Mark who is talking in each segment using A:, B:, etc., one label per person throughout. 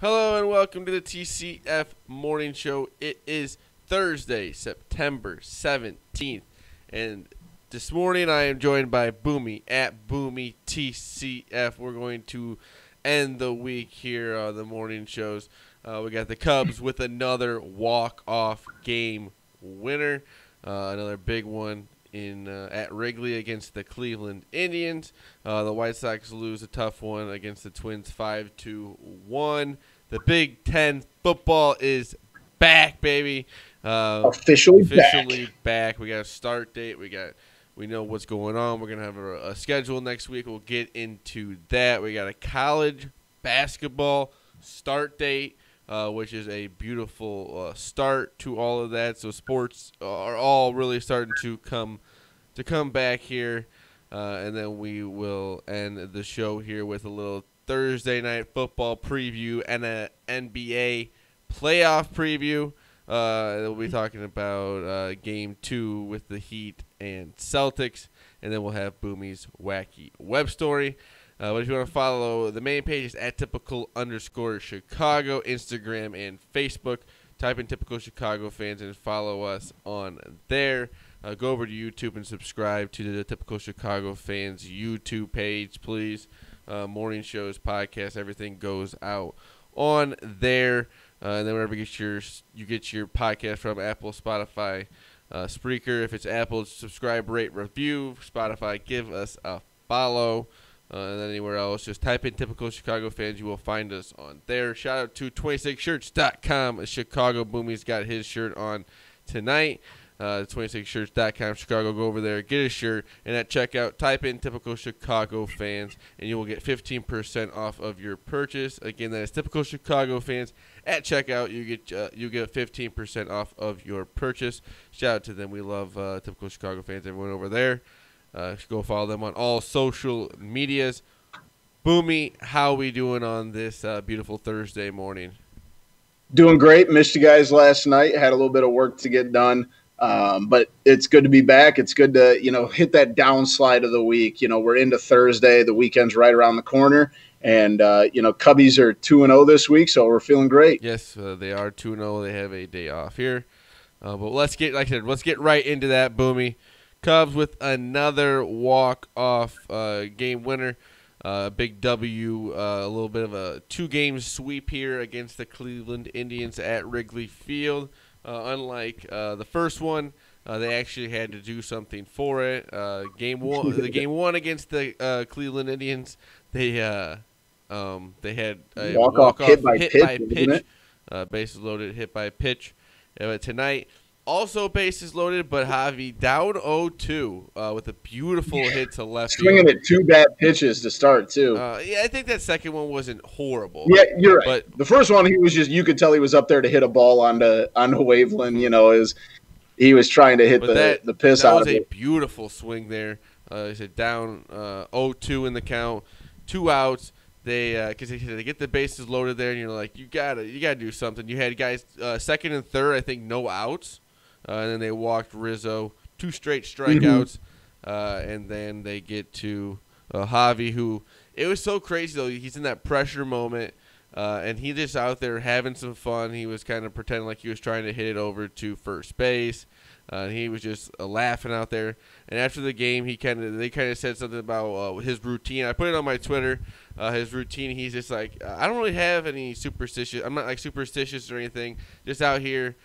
A: Hello and welcome to the TCF Morning Show. It is Thursday, September 17th, and this morning I am joined by Boomy at Boomy TCF. We're going to end the week here on the morning shows. We got the Cubs with another walk-off game winner, another big one in at Wrigley against the Cleveland Indians. The White Sox lose a tough one against the Twins 5-1. The Big Ten football is back, baby.
B: Officially
A: back. We got a start date. We know what's going on. We're gonna have a schedule next week. We'll get into that. We got a college basketball start date, which is a beautiful start to all of that. So sports are all really starting to come back here, and then we will end the show here with a little Thursday night football preview and an NBA playoff preview. We'll be talking about Game 2 with the Heat and Celtics, and then we'll have Boomy's Wacky web story. But if you want to follow the main page, is at typical_Chicago, Instagram and Facebook. Type in Typical Chicago Fans and follow us on there. Go over to YouTube and subscribe to the Typical Chicago Fans YouTube page, please. Morning shows, podcasts, everything goes out on there. And then whenever you get your podcast from Apple, Spotify, Spreaker. If it's Apple, subscribe, rate, review. Spotify, give us a follow. And then anywhere else, just type in Typical Chicago Fans. You will find us on there. Shout out to 26shirts.com. Chicago Boomy's got his shirt on tonight. 26shirts.com, Chicago. Go over there, get a shirt, and at checkout, type in Typical Chicago Fans, and you will get 15% off of your purchase. Again, that is Typical Chicago Fans. At checkout, you get 15% off of your purchase. Shout out to them. We love Typical Chicago Fans. Everyone over there. Go follow them on all social medias. Boomy, how we doing on this beautiful Thursday morning?
B: Doing great. Missed you guys last night. Had a little bit of work to get done. But it's good to be back. It's good to, hit that downslide of the week. We're into Thursday. The weekend's right around the corner. And, Cubbies are 2-0 this week, so we're feeling great.
A: Yes, they are 2-0. They have a day off here. But let's get right into that, Boomy. Cubs with another walk-off game winner. Big W, a little bit of a two-game sweep here against the Cleveland Indians at Wrigley Field. Unlike the first one, they actually had to do something for it. Game one against the Cleveland Indians, they had a walk-off hit by pitch. Bases loaded, hit by pitch. Tonight, also bases loaded, but Javi down 0-2 with a beautiful hit to left field.
B: Swinging at two bad pitches to start, too.
A: Yeah, I think that second one wasn't horrible.
B: Yeah, you're right.
A: But
B: the first one, you could tell he was up there to hit a ball onto Waveland, he was trying to hit the piss out of it.
A: That was a beautiful swing there. He said down 0-2 in the count, 2 outs. Because they get the bases loaded there, and you're like, you gotta do something. You had guys second and third, I think, no outs. And then they walked Rizzo, 2 straight strikeouts, and then they get to Javi, who it was so crazy though. He's in that pressure moment, and he just out there having some fun. He was kind of pretending like he was trying to hit it over to first base. He was just laughing out there. And after the game, they kind of said something about his routine. I put it on my Twitter. His routine. He's just like, I don't really have any superstitious. I'm not like superstitious or anything. Just out here.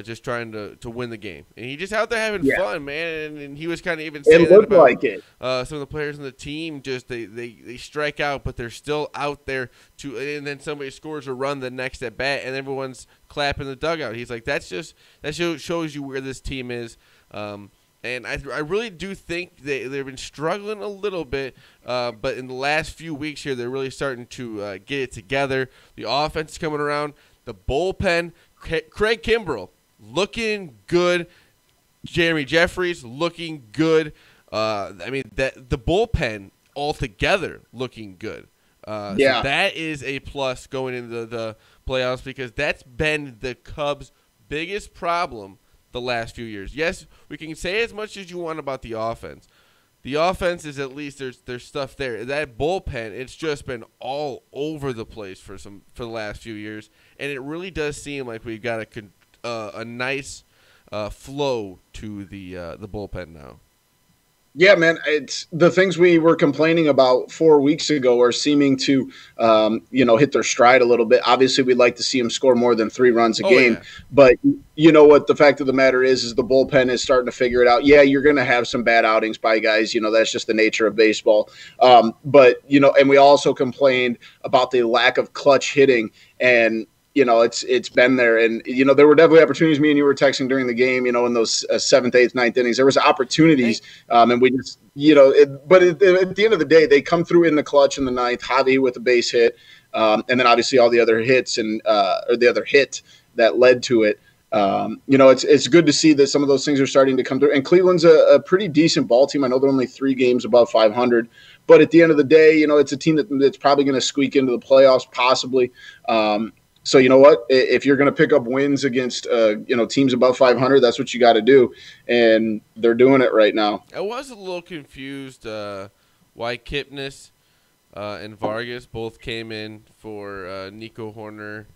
A: Just trying to win the game. And he just out there having fun, man. And he was kind of even saying
B: it looked
A: that about
B: like it.
A: Some of the players on the team, just they strike out, but they're still out there and then somebody scores a run the next at bat, and everyone's clapping the dugout. He's like, that shows you where this team is. And I really do think they've been struggling a little bit, but in the last few weeks here, they're really starting to get it together. The offense is coming around. The bullpen, Craig Kimbrell looking good. Jeremy Jeffries looking good. The bullpen altogether looking good. So that is a plus going into the playoffs, because that's been the Cubs' biggest problem the last few years. Yes, we can say as much as you want about the offense. The offense is at least there's stuff there. That bullpen, it's just been all over the place for the last few years, and it really does seem like we've got a nice flow to the bullpen now.
B: Yeah, man, it's the things we were complaining about 4 weeks ago are seeming to, hit their stride a little bit. Obviously, we'd like to see them score more than 3 runs a game.
A: Yeah.
B: But you know what? The fact of the matter is the bullpen is starting to figure it out. Yeah, you're going to have some bad outings by guys. That's just the nature of baseball. But and we also complained about the lack of clutch hitting, and it's been there. And, there were definitely opportunities. Me and you were texting during the game, in those 7th, 8th, 9th innings. There was opportunities, and we just, but at the end of the day, they come through in the clutch in the 9th, Javi with a base hit, and then obviously all the other hits or the other hit that led to it. It's good to see that some of those things are starting to come through. And Cleveland's a pretty decent ball team. I know they're only 3 games above 500. But at the end of the day, it's a team that's probably going to squeak into the playoffs possibly. So you know what? If you're going to pick up wins against teams above 500, that's what you got to do, and they're doing it right now.
A: I was a little confused why Kipnis and Vargas both came in for Nico Horner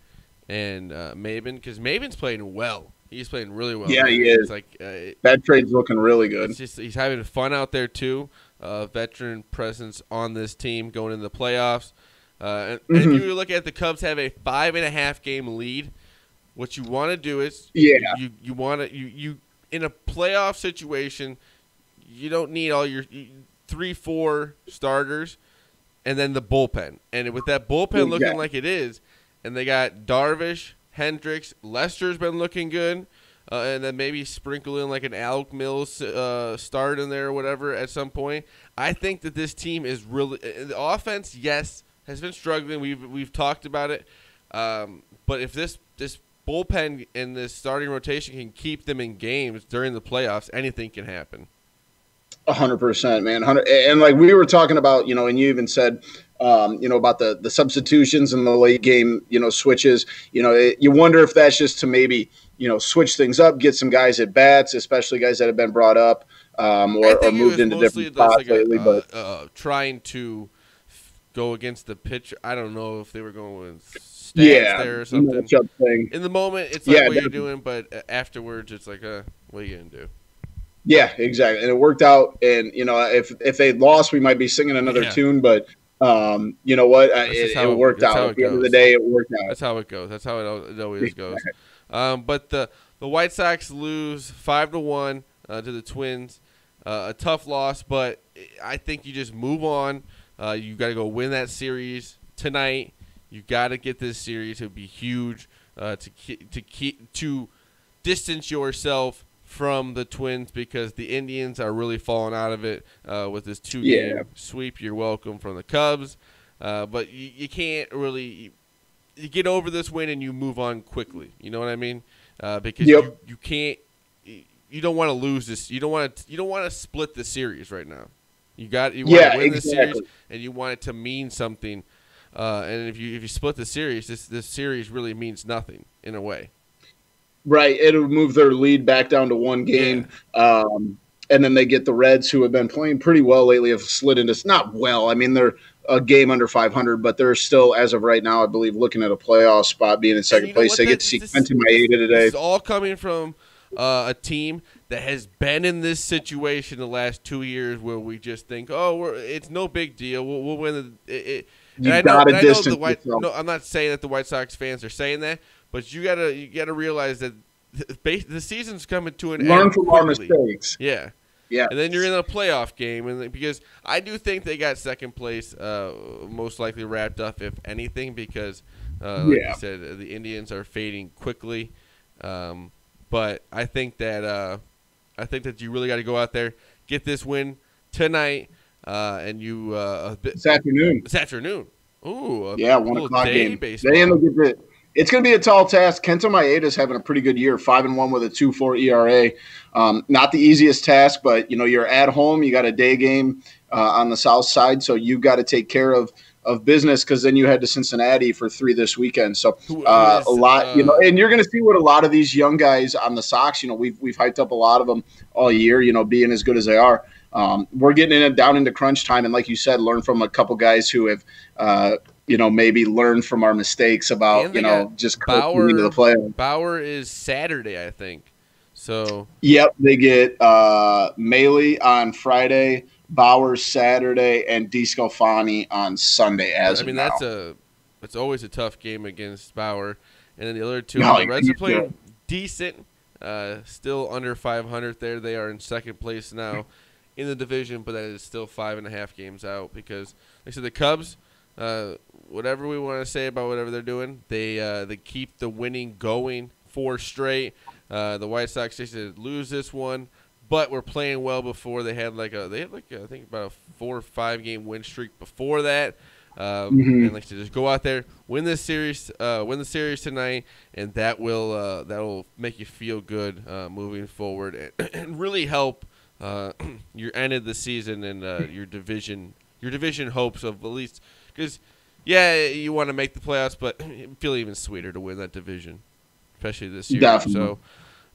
A: and Maben, because Maben's playing well. He's playing really well.
B: Yeah, he is. That trade's looking really good.
A: He's having fun out there too. Veteran presence on this team going into the playoffs. And if you look at the Cubs have a 5.5 game lead, what you want to do is you want to you in a playoff situation, you don't need all your 3-4 starters and then the bullpen. And with that bullpen looking like it is, and they got Darvish, Hendricks, Lester's been looking good, and then maybe sprinkle in like an Alec Mills start in there or whatever at some point. I think that this team is really the offense. Yes, has been struggling. We've talked about it, but if this bullpen and this starting rotation can keep them in games during the playoffs, anything can happen.
B: 100%, man. And like we were talking about, and you even said, about the substitutions and the late game, switches. You wonder if that's just to maybe switch things up, get some guys at bats, especially guys that have been brought up or moved into different spots lately. But
A: trying to go against the pitcher. I don't know if they were going with stats there or something.
B: Thing.
A: In the moment, it's like what you're doing, but afterwards, it's like, what are you going to do?
B: Yeah, exactly. And it worked out. And, if they lost, we might be singing another tune, but you know what? It worked out. At the end of the day, it worked out.
A: That's how it goes. That's how it always goes. But the White Sox lose 5-1 to the Twins. A tough loss, but I think you just move on. You got to go win that series tonight. You got to get this series. It would be huge to distance yourself from the Twins, because the Indians are really falling out of it with this 2-game sweep. You're welcome from the Cubs, but you can't really you get over this win and you move on quickly. You know what I mean? Because you can't. You don't want to lose this. You don't want to split the series right now. You want to win the series, and you want it to mean something. And if you split the series, this series really means nothing in a way.
B: Right, it'll move their lead back down to 1 game, and then they get the Reds, who have been playing pretty well lately, have slid into not well. I mean, they're a game under 500, but they're still, as of right now, I believe, looking at a playoff spot, being in second place. They get to see Kenta Maeda today.
A: It's all coming from a team that has been in this situation the last 2 years, where we just think, it's no big deal. We'll win it. I'm not saying that the White Sox fans are saying that, but you gotta realize that the season's coming to an end.
B: Learn from our mistakes.
A: Yeah. And then you're in a playoff game, and because I do think they got second place most likely wrapped up, if anything, because like you said, the Indians are fading quickly. But I think that you really got to go out there, get this win tonight, and you
B: this afternoon.
A: This afternoon. Ooh,
B: 1 o'clock game. It's going to be a tall task. Kenta Maeda is having a pretty good year, 5-1 with a 2.4 ERA. Not the easiest task, but you're at home. You got a day game on the south side, so you got to take care of business, because then you head to Cincinnati for 3 this weekend. So a lot, and you're going to see what a lot of these young guys on the Sox. We've hyped up a lot of them all year. Being as good as they are. we're getting down into crunch time. And like you said, learn from a couple guys who have, maybe learned from our mistakes about, just coasting into the playoffs.
A: Bauer is Saturday, I think. So
B: yep, they get Maley on Friday, Bauer Saturday, and DeScalfani on Sunday.
A: It's always a tough game against Bauer, and then the other two, the Reds are playing decent, still under 500. There, they are in second place now in the division, but that is still 5.5 games out because, like I said, the Cubs. Whatever we want to say about whatever they're doing, they keep the winning going 4 straight. The White Sox, they said lose this one, but we're playing well before they had I think about a 4 or 5 game win streak before that. And like to just go out there, win the series tonight, and that will make you feel good moving forward and really help your end of the season and your division hopes of at least because you want to make the playoffs, but it feel even sweeter to win that division, especially this year.
B: Definitely.
A: So,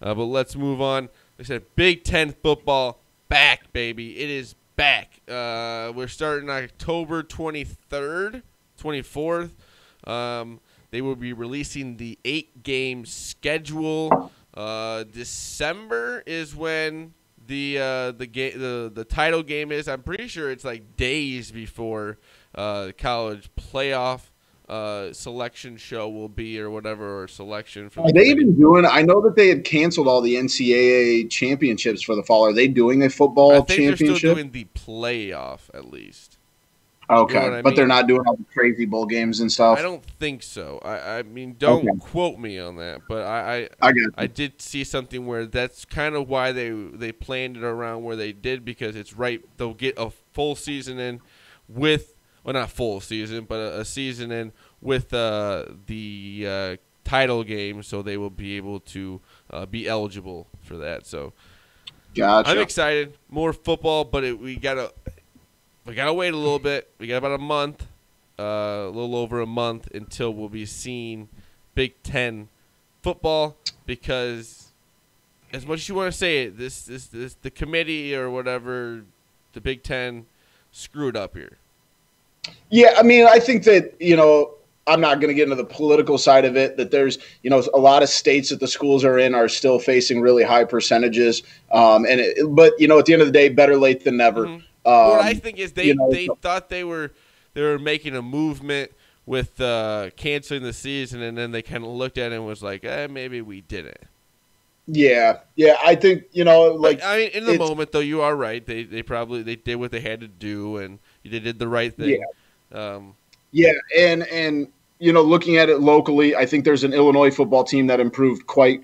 A: but let's move on. Like I said, Big Ten football back, baby. It is back. We're starting October 23rd, 24th. They will be releasing the 8-game schedule. December is when the title game is. I'm pretty sure it's like days before the college playoff selection show will be or whatever, or selection.
B: Are they even doing? I know that they had canceled all the NCAA championships for the fall. Are they doing a football championship?
A: They're still doing the playoff at least.
B: Okay, you know but they're not doing all the crazy bowl games and stuff.
A: I don't think so. I mean, don't quote me on that, but I did see something where that's kind of why they planned it around where they did, because it's right. They'll get a full season in with. Well, not full season, but a season in with the title game, so they will be able to be eligible for that. So,
B: gotcha.
A: I'm excited. More football, but we gotta wait a little bit. We got about a month, a little over a month until we'll be seeing Big Ten football. Because as much as you want to say it, this the committee or whatever, the Big Ten screwed up here.
B: Yeah, I mean, I think that, I'm not going to get into the political side of it, that there's, a lot of states that the schools are in are still facing really high percentages. But at the end of the day, better late than never.
A: Mm-hmm. What I think is they thought they were making a movement with canceling the season, and then they kind of looked at it and was like, maybe we didn't. Yeah, I think, in
B: the
A: moment, though, you are right. They did what they had to do, and they did the right thing.
B: Yeah. And looking at it locally, I think there's an Illinois football team that improved quite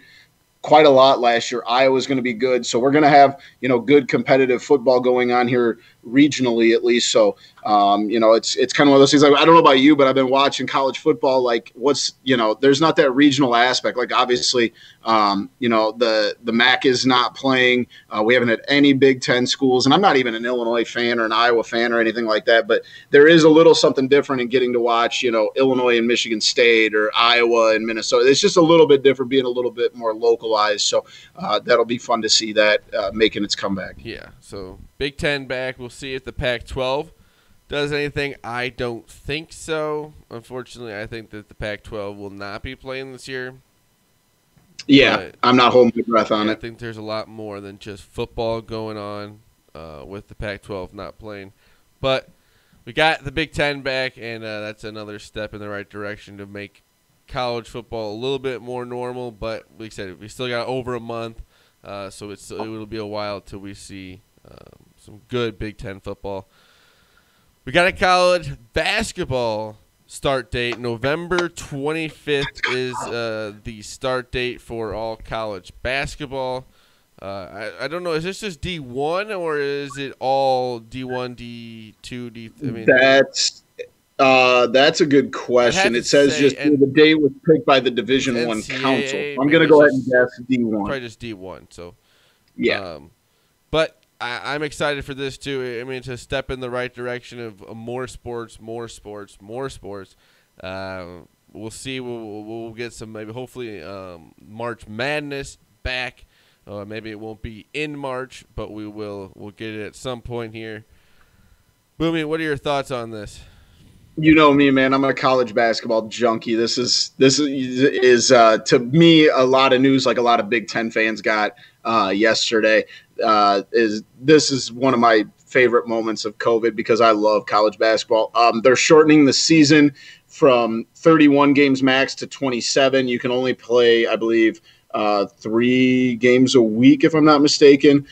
B: a lot last year. Iowa's going to be good. So we're going to have, good competitive football going on here regionally, at least. So, it's kind of one of those things. Like, I don't know about you, but I've been watching college football. Like, there's not that regional aspect. Like, obviously, the MAC is not playing. We haven't had any Big Ten schools, and I'm not even an Illinois fan or an Iowa fan or anything like that. But there is a little something different in getting to watch, Illinois and Michigan State or Iowa and Minnesota. It's just a little bit different, being a little bit more localized. So that'll be fun to see that making its comeback.
A: Yeah. So Big Ten back. We'll see if the Pac-12 does anything. I don't think so. Unfortunately, I think that the Pac-12 will not be playing this year.
B: Yeah,
A: but
B: I'm not holding my breath on it.
A: I think there's a lot more than just football going on with the Pac-12 not playing. But we got the Big Ten back, and that's another step in the right direction to make college football a little bit more normal. But like I said, we still got over a month, so it'll be a while till we see some good Big Ten football. We got a college basketball start date. November 25th is the start date for all college basketball. I don't know. Is this just D1 or is it all D1, D2, D3?
B: That's a good question. It says the date was picked by the Division I Council. I'm going to go ahead and guess D1.
A: Probably just D1. So
B: yeah,
A: but I'm excited for this too. I mean, to step in the right direction of more sports. We'll see. We'll get some, maybe hopefully March Madness back Maybe it won't be in March, but we'll get it at some point here. Boomy, what are your thoughts on this?
B: You know me, man. I'm a college basketball junkie. This is to me a lot of news, like a lot of Big Ten fans got yesterday. This is one of my favorite moments of COVID because I love college basketball. They're shortening the season from 31 games max to 27. You can only play, I believe, 3 games a week, if I'm not mistaken.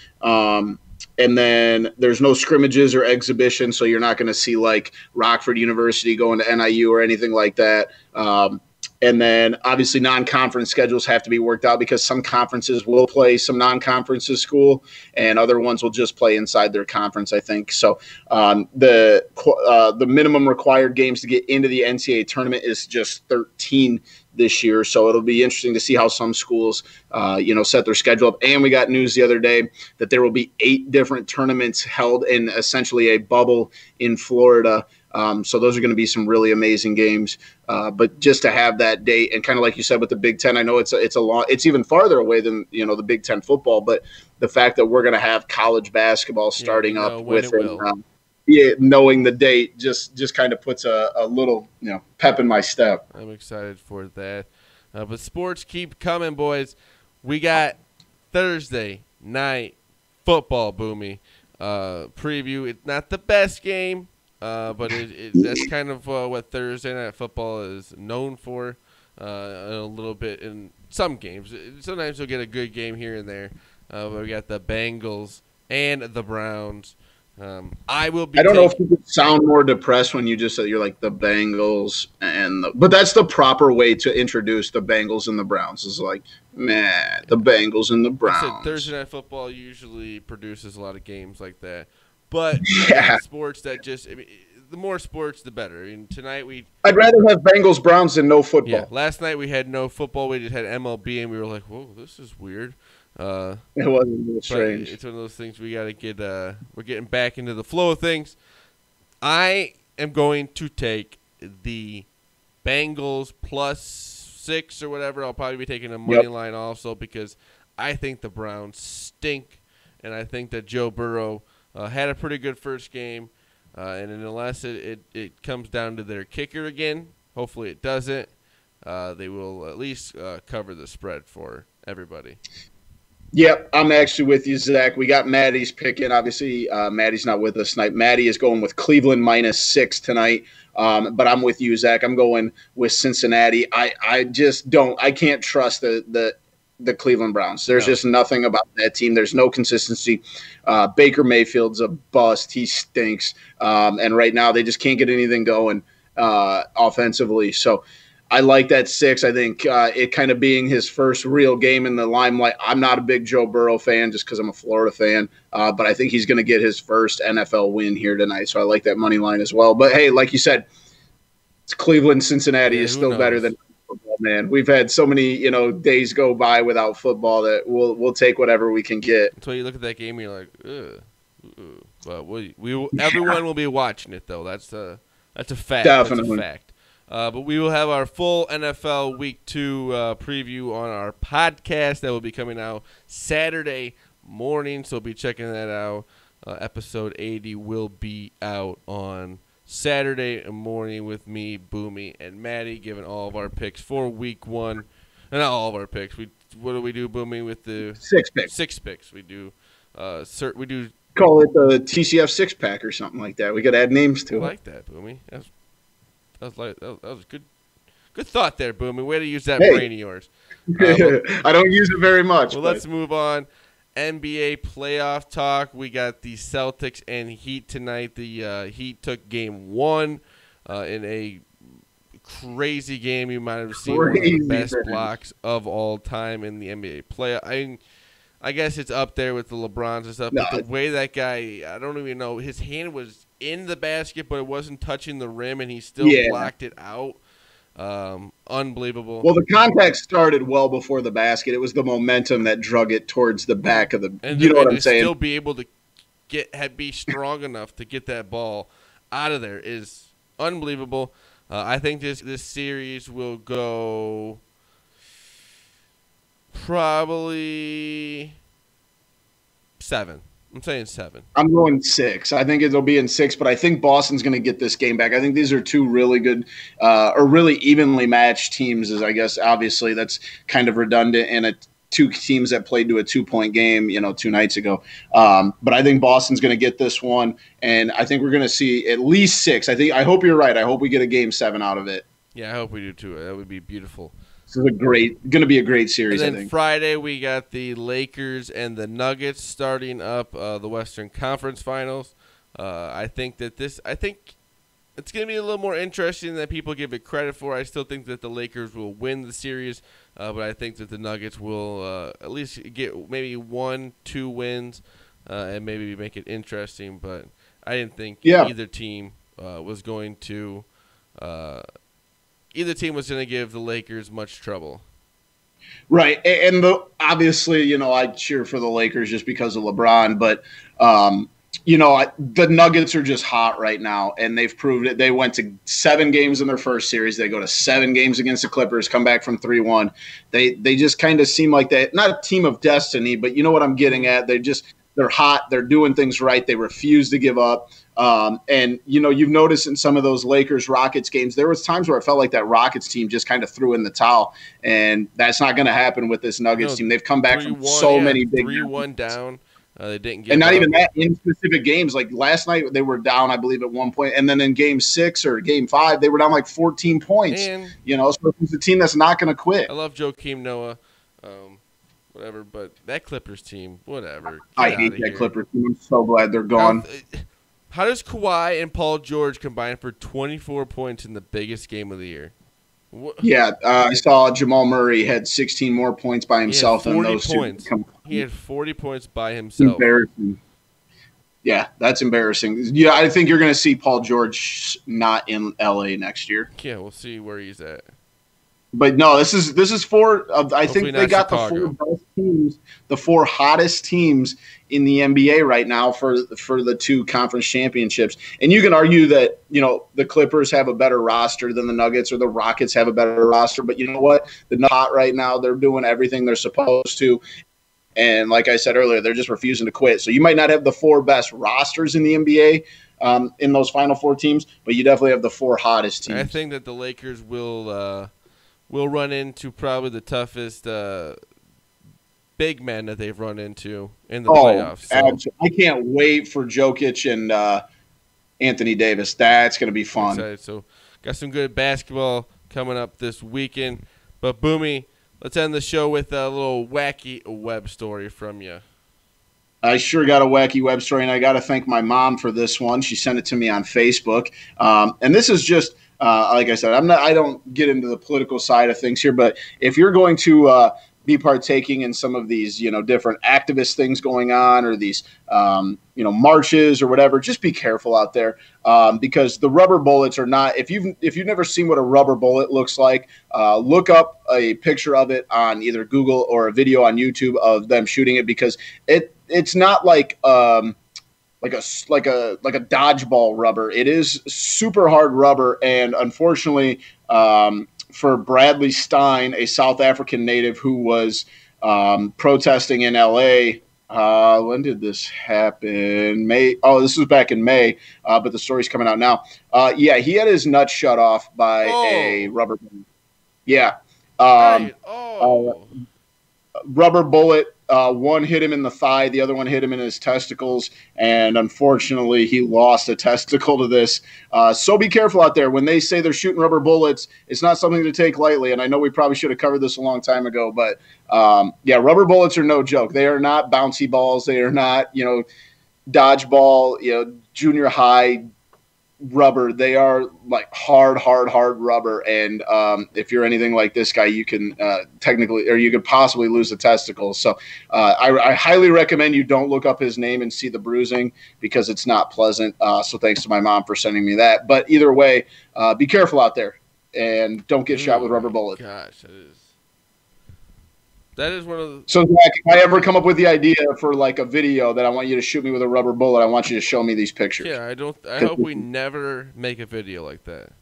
B: And then there's no scrimmages or exhibitions, so you're not going to see like Rockford University going to NIU or anything like that. And then obviously non-conference schedules have to be worked out because some conferences will play some non-conferences school and other ones will just play inside their conference, I think. So the minimum required games to get into the NCAA tournament is just 13 this year. So it'll be interesting to see how some schools, set their schedule up. And we got news the other day that there will be 8 different tournaments held in essentially a bubble in Florida. So those are going to be some really amazing games. But just to have that date and kind of like you said with the Big Ten, I know it's even farther away than, the Big Ten football, but the fact that we're going to have college basketball starting up with it, knowing the date just kind of puts a little, pep in my step.
A: I'm excited for that. But sports keep coming, boys. We got Thursday night football, Boomy. Preview. It's not the best game. But that's kind of what Thursday Night Football is known for a little bit in some games. Sometimes you'll get a good game here and there. But we got the Bengals and the Browns. I don't
B: know if you could sound more depressed when you just said you're like the Bengals but that's the proper way to introduce the Bengals and the Browns is like, man, the Bengals and the Browns.
A: Thursday Night Football usually produces a lot of games like that. But sports that the more sports, the better. Tonight
B: I'd rather have Bengals Browns than no football.
A: Yeah, last night we had no football. We just had MLB, and we were like, "Whoa, this is weird."
B: It wasn't a little strange.
A: It's one of those things we got to get. We're getting back into the flow of things. I am going to take the Bengals +6 or whatever. I'll probably be taking a money line also because I think the Browns stink, and I think that Joe Burrow had a pretty good first game, and unless it comes down to their kicker again, hopefully it doesn't, they will at least cover the spread for everybody.
B: Yep, I'm actually with you, Zach. We got Maddie's picking. Obviously, Maddie's not with us tonight. Maddie is going with Cleveland -6 tonight, but I'm with you, Zach. I'm going with Cincinnati. I can't trust the Cleveland Browns. There's just nothing about that team. There's no consistency. Baker Mayfield's a bust. He stinks. And right now they just can't get anything going offensively. So I like that 6. I think it kind of being his first real game in the limelight. I'm not a big Joe Burrow fan just because I'm a Florida fan, but I think he's going to get his first NFL win here tonight. So I like that money line as well. But, hey, like you said, it's Cleveland, Cincinnati is still better than football, man. We've had so many, days go by without football that we'll take whatever we can get.
A: Until you look at that game, and you're like, ugh. But everyone will be watching it, though. That's a fact.
B: Definitely.
A: That's a fact. But we will have our full NFL Week 2 preview on our podcast that will be coming out Saturday morning, so be checking that out. Episode 80 will be out on Saturday morning with me, Boomy, and Maddie, giving all of our picks for Week 1. Not all of our picks. What do we do, Boomy, with the
B: 6 picks?
A: 6 picks. We do. We do.
B: Call it the TCF 6-pack or something like that. We could add names to it.
A: I like that, Boomy. That was good. Good thought there, Boomy. Way to use that brain of yours.
B: I don't use it very much.
A: Well, let's move on. NBA playoff talk. We got the Celtics and Heat tonight. The Heat took game 1 in a crazy game. You might have seen one of the best blocks of all time in the NBA playoff. I guess it's up there with the LeBrons and stuff. But the way that guy, I don't even know, his hand was in the basket, but it wasn't touching the rim, and he still blocked it out. Unbelievable.
B: Well, the contact started well before the basket. It was the momentum that drug it towards the back of the. You know what I'm saying?
A: Still be able to be strong enough to get that ball out of there is unbelievable. I think this series will go probably 7. I'm saying 7.
B: I'm going 6. I think it'll be in 6, but I think Boston's going to get this game back. I think these are two really good or really evenly matched teams, as I guess obviously that's kind of redundant in two teams that played to a 2-point game, 2 nights ago. But I think Boston's going to get this one, and I think we're going to see at least 6. I hope you're right. I hope we get a game 7 out of it.
A: Yeah, I hope we do too. That would be beautiful.
B: This is going to be a great series.
A: And then
B: I think
A: Friday we got the Lakers and the Nuggets starting up the Western Conference Finals. I think it's going to be a little more interesting than people give it credit for. I still think that the Lakers will win the series, but I think that the Nuggets will at least get maybe 1-2 wins and maybe make it interesting. But I didn't think either team was going to. Either team was going to give the Lakers much trouble.
B: Right. And obviously, I cheer for the Lakers just because of LeBron. But, the Nuggets are just hot right now, and they've proved it. They went to 7 games in their first series. They go to 7 games against the Clippers, come back from 3-1. They just kind of seem like not a team of destiny, but you know what I'm getting at. They're hot. They're doing things right. They refuse to give up. And, you've noticed in some of those Lakers-Rockets games, there was times where I felt like that Rockets team just kind of threw in the towel, and that's not going to happen with this Nuggets team. They've come back from so many big
A: 3-1 down. They didn't get
B: and not even that in specific games. Like last night, they were down, I believe, at one point, and then in Game 6 or Game 5, they were down like 14 points. So it's a team that's not going to quit.
A: I love Joakim Noah. Whatever, but that Clippers team, whatever.
B: I hate that Clippers team. I'm so glad they're gone.
A: How does Kawhi and Paul George combine for 24 points in the biggest game of the year?
B: Yeah, I saw Jamal Murray had 16 more points by himself than those
A: points.
B: two.
A: He had 40 points by himself.
B: Embarrassing. Yeah, that's embarrassing. Yeah, I think you're going to see Paul George not in LA next year.
A: Yeah, we'll see where he's at.
B: But no, this is 4. I think they got
A: Chicago.
B: the 4 best teams, the 4 hottest teams in the NBA right now for the 2 conference championships. And you can argue that the Clippers have a better roster than the Nuggets, or the Rockets have a better roster. But you know what? They're not hot right now. They're doing everything they're supposed to. And like I said earlier, they're just refusing to quit. So you might not have the 4 best rosters in the NBA in those final 4 teams, but you definitely have the 4 hottest teams.
A: I think that the Lakers will run into probably the toughest big men that they've run into in the playoffs. So.
B: I can't wait for Jokic and Anthony Davis. That's going to be fun.
A: Excited. So got some good basketball coming up this weekend. But, Boomy, let's end the show with a little wacky web story from you.
B: I sure got a wacky web story, and I got to thank my mom for this one. She sent it to me on Facebook. And this is just – like I said, I don't get into the political side of things here, but if you're going to be partaking in some of these, different activist things going on, or these, marches or whatever, just be careful out there, because the rubber bullets are not. If you've never seen what a rubber bullet looks like, look up a picture of it on either Google or a video on YouTube of them shooting it, because it's not like a dodgeball rubber. It is super hard rubber, and unfortunately, for Bradley Stein, a South African native who was protesting in LA. When did this happen? May. Oh, this was back in May, but the story's coming out now. Yeah, he had his nut shut off by a rubber bullet. Yeah. Rubber bullet. One hit him in the thigh, the other one hit him in his testicles, and unfortunately he lost a testicle to this. So be careful out there. When they say they're shooting rubber bullets, it's not something to take lightly, and I know we probably should have covered this a long time ago, but rubber bullets are no joke. They are not bouncy balls. They are not, dodgeball, junior high rubber. They are like hard rubber, and if you're anything like this guy, you can technically, or you could possibly lose a testicle. So I highly recommend you don't look up his name and see the bruising, because it's not pleasant. So thanks to my mom for sending me that. But either way, be careful out there and don't get shot with rubber bullets.
A: Gosh, that is one of the.
B: So Zach, if I ever come up with the idea for like a video that I want you to shoot me with a rubber bullet, I want you to show me these pictures.
A: Yeah, I hope we never make a video like that.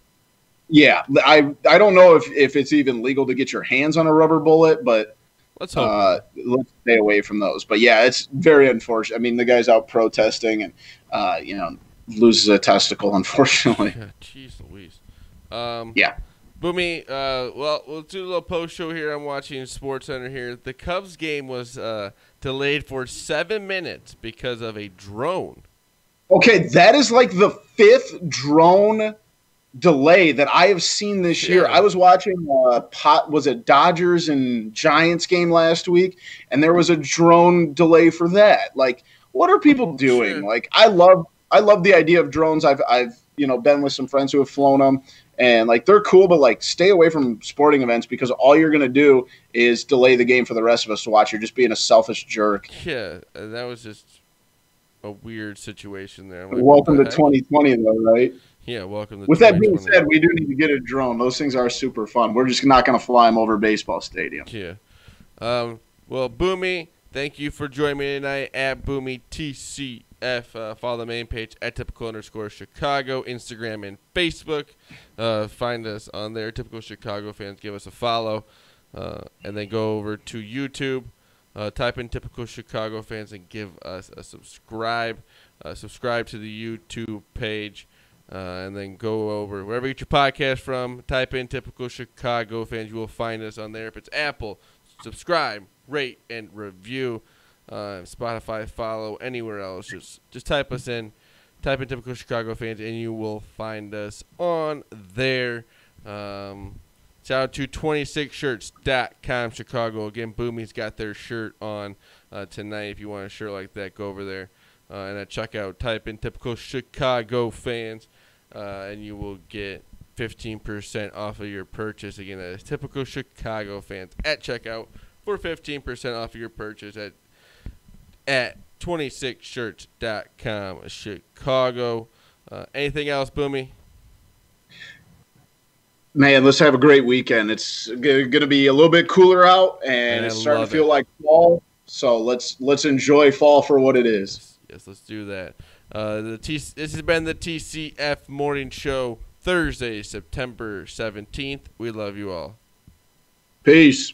A: Yeah,
B: I don't know if it's even legal to get your hands on a rubber bullet, but
A: Let's hope.
B: Let's stay away from those. But yeah, it's very unfortunate. I mean, the guy's out protesting and loses a testicle, unfortunately.
A: Jeez Louise.
B: Yeah.
A: Boomy, well, we'll do a little post show here. I'm watching SportsCenter here. The Cubs game was delayed for 7 minutes because of a drone.
B: Okay, that is like the 5th drone delay that I have seen this year. I was watching was it Dodgers and Giants game last week, and there was a drone delay for that. Like, what are people doing? Like, I love the idea of drones. I've been with some friends who have flown them, and like they're cool, but like stay away from sporting events because all you're gonna do is delay the game for the rest of us to watch. You're just being a selfish jerk.
A: Yeah, that was just a weird situation there. Like,
B: welcome to 2020, though, right?
A: Yeah, welcome to.
B: With that being said, we do need to get a drone. Those things are super fun. We're just not going to fly them over baseball stadium.
A: Yeah. Well, Boomy, thank you for joining me tonight at Boomy TCF. Follow the main page at typical_Chicago, Instagram and Facebook. Find us on there. Typical Chicago fans, give us a follow, and then go over to YouTube. Type in Typical Chicago Fans and give us a subscribe. Subscribe to the YouTube page. And then go over wherever you get your podcast from. Type in Typical Chicago Fans. You will find us on there. If it's Apple, subscribe, rate, and review. Spotify, follow, anywhere else. Just type us in. Type in Typical Chicago Fans, and you will find us on there. Shout out to 26shirts.com Chicago. Again, Boomy's got their shirt on tonight. If you want a shirt like that, go over there. And at checkout, type in Typical Chicago Fans, and you will get 15% off of your purchase. Again, that is Typical Chicago Fans at checkout for 15% off of your purchase at 26shirts.com Chicago. Anything else, Boomy?
B: Man, let's have a great weekend. It's going to be a little bit cooler out, and it's starting to feel like fall. So let's enjoy fall for what it is.
A: Yes, let's do that. This has been the TCF Morning Show, Thursday, September 17th. We love you all.
B: Peace.